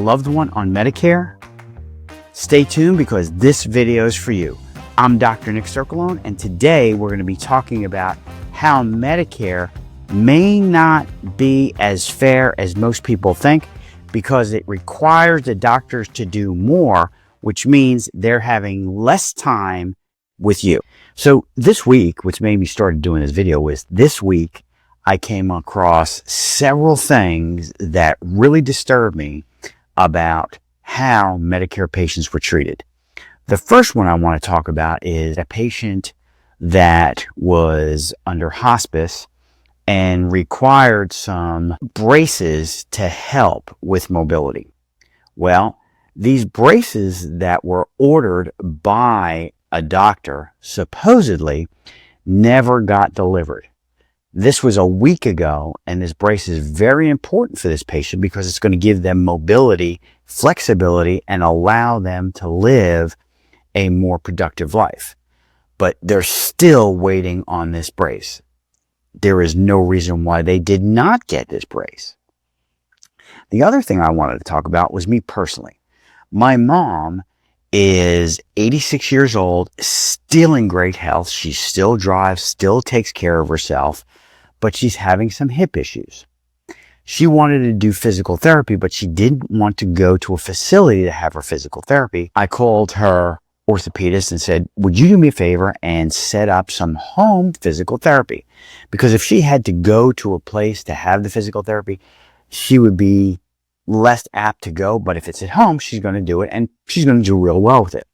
loved one on Medicare? Stay tuned because this video is for you. I'm Dr. Nick Circolone, and today we're going to be talking about how Medicare may not be as fair as most people think because it requires the doctors to do more, which means they're having less time with you. So this week, which made me start doing this video, was this week I came across several things that really disturbed me about how Medicare patients were treated. The first one I want to talk about is a patient that was under hospice and required some braces to help with mobility. Well, these braces that were ordered by a doctor supposedly never got delivered. This was a week ago, and this brace is very important for this patient because it's going to give them mobility, flexibility, and allow them to live a more productive life. But they're still waiting on this brace. There is no reason why they did not get this brace. The other thing I wanted to talk about was me personally. My mom is 86 years old, still in great health. She still drives, still takes care of herself, but she's having some hip issues. She wanted to do physical therapy, but she didn't want to go to a facility to have her physical therapy. I called her orthopedist and said, would you do me a favor and set up some home physical therapy? Because if she had to go to a place to have the physical therapy, she would be less apt to go. But if it's at home, she's going to do it, and she's going to do real well with it.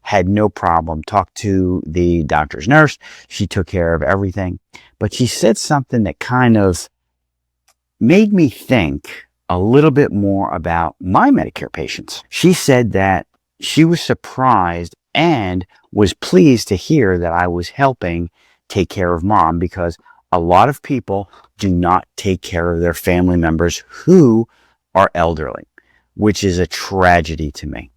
Had no problem. Talked to the doctor's nurse. She took care of everything. But she said something that kind of made me think a little bit more about my Medicare patients. She said that she was surprised and was pleased to hear that I was helping take care of mom, because a lot of people do not take care of their family members who are elderly, which is a tragedy to me.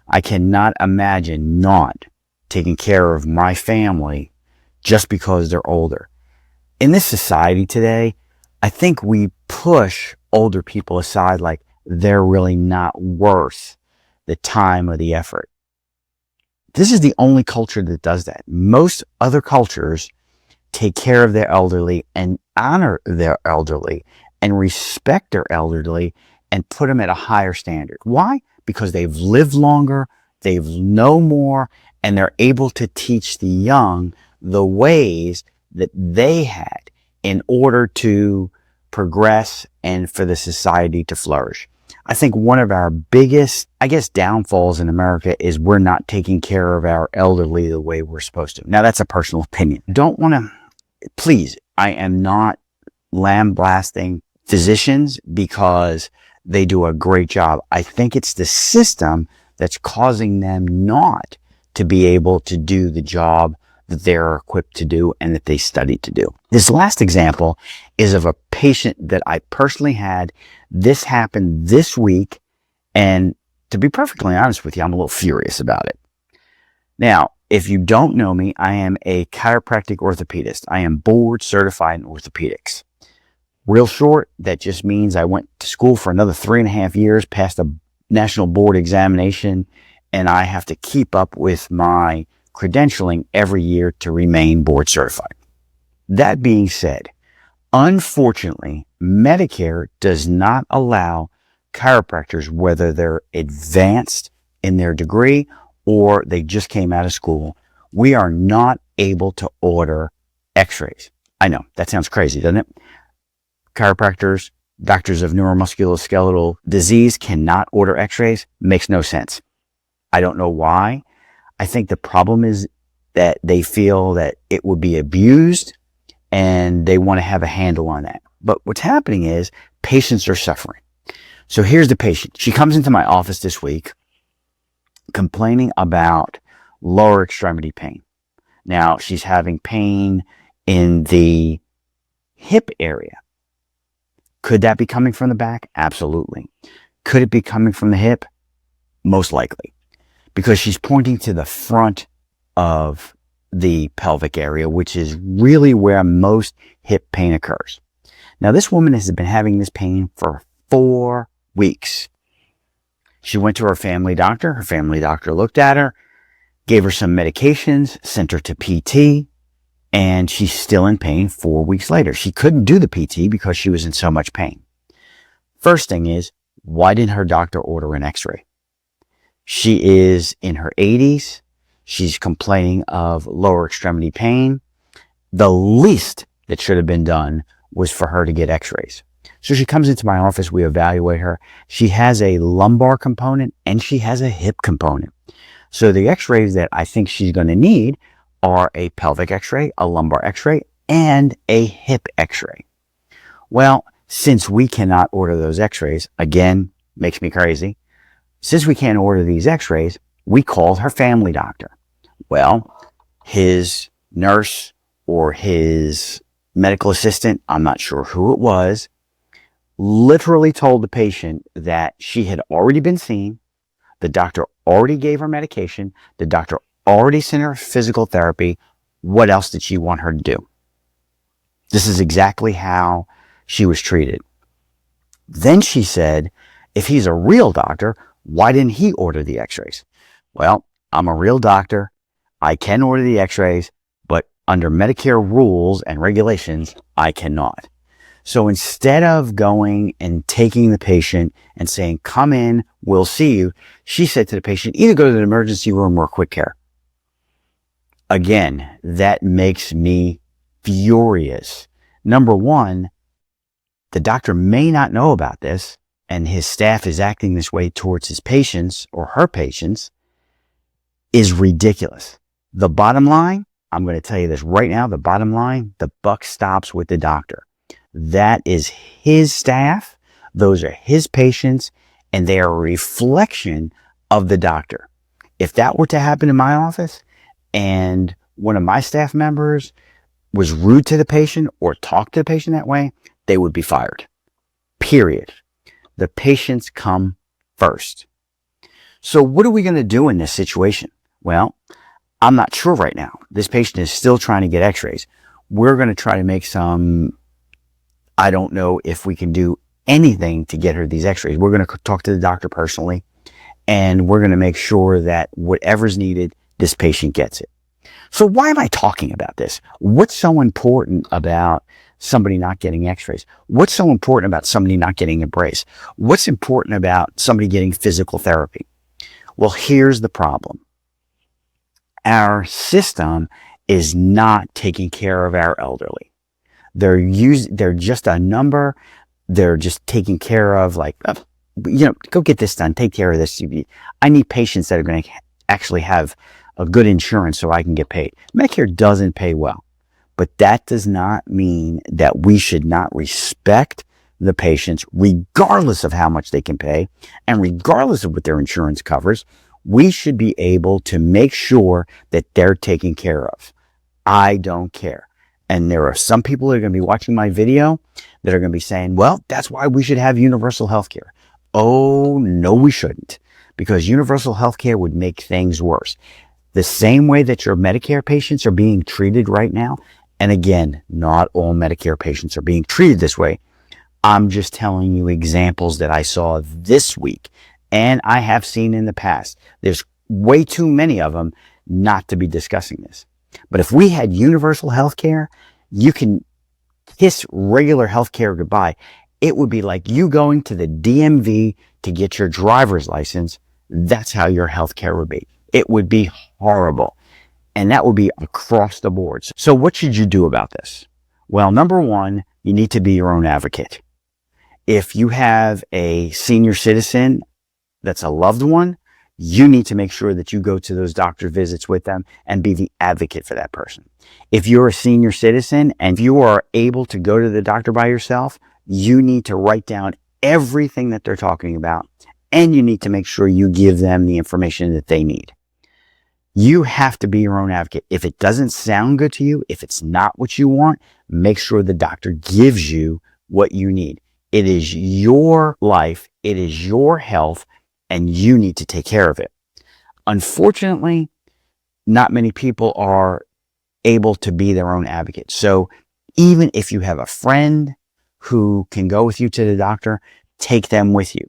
I cannot imagine not taking care of my family just because they're older. In this society today, I think we push older people aside like they're really not worth the time or the effort. This is the only culture that does that. Most other cultures take care of their elderly and honor their elderly and respect their elderly and put them at a higher standard. Why? Because they've lived longer, they've known more, and they're able to teach the young the ways that they had in order to progress and for the society to flourish. I think one of our biggest, downfalls in America is we're not taking care of our elderly the way we're supposed to. Now, that's a personal opinion. Please, I am not lambasting physicians because they do a great job. I think it's the system that's causing them not to be able to do the job that they're equipped to do and that they studied to do. This last example is of a patient that I personally had. This happened this week, and to be perfectly honest with you, I'm a little furious about it. Now, if you don't know me, I am a chiropractic orthopedist. I am board certified in orthopedics. Real short, that just means I went to school for another 3.5 years, passed a national board examination, and I have to keep up with my credentialing every year to remain board certified. That being said, unfortunately, Medicare does not allow chiropractors, whether they're advanced in their degree or they just came out of school, we are not able to order x-rays. I know, that sounds crazy, doesn't it? Chiropractors, doctors of neuromusculoskeletal disease cannot order x-rays. Makes no sense. I don't know why. I think the problem is that they feel that it would be abused and they want to have a handle on that. But what's happening is patients are suffering. So here's the patient. She comes into my office this week complaining about lower extremity pain. Now, she's having pain in the hip area. Could that be coming from the back? Absolutely. Could it be coming from the hip? Most likely. Because she's pointing to the front of the pelvic area, which is really where most hip pain occurs. Now, this woman has been having this pain for 4 weeks. She went to her family doctor. Her family doctor looked at her, gave her some medications, sent her to PT, and she's still in pain 4 weeks later. She couldn't do the PT because she was in so much pain. First thing is, why didn't her doctor order an x-ray? She is in her 80s. She's complaining of lower extremity pain. The least that should have been done was for her to get x-rays. So she comes into my office, we evaluate her. She has a lumbar component and she has a hip component. So the x-rays that I think she's going to need are a pelvic x-ray, a lumbar x-ray, and a hip x-ray. Well, since we cannot order those x-rays, again, makes me crazy. Since we can't order these x-rays, we called her family doctor. Well, his nurse or his medical assistant, I'm not sure who it was, literally told the patient that she had already been seen, the doctor already gave her medication, the doctor already sent her physical therapy. What else did she want her to do? This is exactly how she was treated. Then she said, if he's a real doctor, why didn't he order the x-rays? Well, I'm a real doctor. I can order the x-rays, but under Medicare rules and regulations, I cannot. So instead of going and taking the patient and saying, come in, we'll see you, she said to the patient, either go to the emergency room or quick care. Again, that makes me furious. Number one, the doctor may not know about this, and his staff is acting this way towards his patients or her patients, is ridiculous. The bottom line, I'm going to tell you this right now, the bottom line, the buck stops with the doctor. That is his staff. Those are his patients, and they are a reflection of the doctor. If that were to happen in my office and one of my staff members was rude to the patient or talked to the patient that way, they would be fired. Period. The patients come first. So what are we going to do in this situation? Well, I'm not sure right now. This patient is still trying to get x-rays. We're going to try to make some, I don't know if we can do anything to get her these x-rays. We're going to talk to the doctor personally, and we're going to make sure that whatever's needed, this patient gets it. So why am I talking about this? What's so important about somebody not getting x-rays? What's so important about somebody not getting a brace? What's important about somebody getting physical therapy? Well, here's the problem. Our system is not taking care of our elderly. They're just a number. They're just taking care of, like, go get this done. Take care of this. I need patients that are going to actually have a good insurance so I can get paid. Medicare doesn't pay well, but that does not mean that we should not respect the patients regardless of how much they can pay and regardless of what their insurance covers. We should be able to make sure that they're taken care of. I don't care. And there are some people that are going to be watching my video that are going to be saying, well, that's why we should have universal health care. Oh, no, we shouldn't, because universal health care would make things worse. The same way that your Medicare patients are being treated right now, and again, not all Medicare patients are being treated this way. I'm just telling you examples that I saw this week and I have seen in the past. There's way too many of them not to be discussing this. But if we had universal health care, you can kiss regular health care goodbye. It would be like you going to the DMV to get your driver's license. That's how your health care would be. It would be horrible. And that would be across the board. So what should you do about this? Well, number one, you need to be your own advocate. If you have a senior citizen that's a loved one, you need to make sure that you go to those doctor visits with them and be the advocate for that person. If you're a senior citizen and you are able to go to the doctor by yourself, you need to write down everything that they're talking about, and you need to make sure you give them the information that they need. You have to be your own advocate. If it doesn't sound good to you, if it's not what you want, make sure the doctor gives you what you need. It is your life. It is your health, and you need to take care of it. Unfortunately, not many people are able to be their own advocate. So even if you have a friend who can go with you to the doctor, take them with you.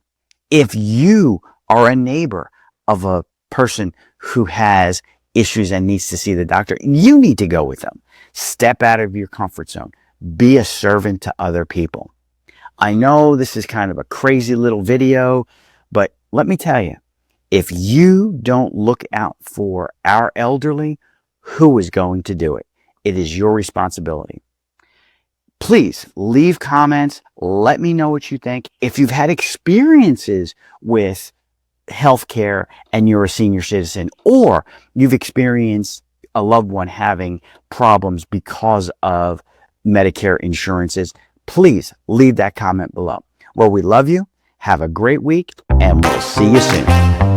If you or a neighbor of a person who has issues and needs to see the doctor, you need to go with them. Step out of your comfort zone. Be a servant to other people. I know this is kind of a crazy little video, but let me tell you, if you don't look out for our elderly, who is going to do it? It is your responsibility. Please leave comments. Let me know what you think. If you've had experiences with healthcare and you're a senior citizen, or you've experienced a loved one having problems because of Medicare insurances, please leave that comment below. Well, we love you. Have a great week, and we'll see you soon.